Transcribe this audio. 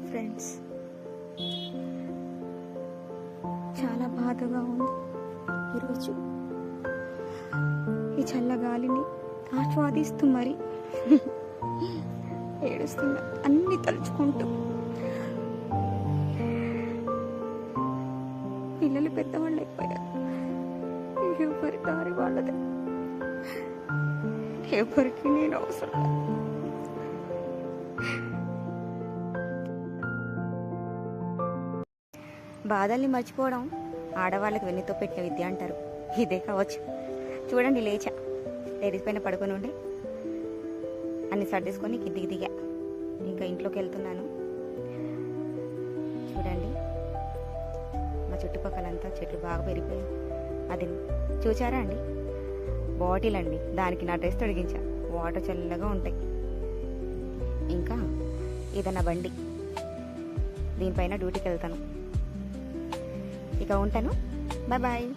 Friends, చాలా బాధగా ఉంది ఈరోజు. ఈ చల్లగాలిని ఆస్వాదిస్తూ మరి ఏడుస్తున్నా అన్ని తలుచుకుంటూ. పిల్లలు పెద్దవాళ్ళు అయిపోయారు. ఎవరి దారి వాళ్ళదే. ఎవరికి నేను అవసరం. బాధల్ని మర్చిపోవడం ఆడవాళ్ళకి వెన్నుతో పెట్టిన విద్య అంటారు. ఇదే కావచ్చు. చూడండి, లేచా, టెరిస్ పైన పడుకొని ఉండి అన్ని సర్దేసుకొని కిందికి దిగా. ఇంకా ఇంట్లోకి వెళ్తున్నాను. చూడండి, మా చుట్టుపక్కలంతా చెట్లు బాగా పెరిగిపోయాయి. అది చూచారా అండి? బాటిల్ అండి, దానికి నా డ్రెస్ తొడిగించా. వాటర్ చల్లగా ఉంటాయి. ఇంకా ఇదన్న బండి, దీనిపైన డ్యూటీకి వెళ్తాను. ఇక ఉంటాను. Bye bye.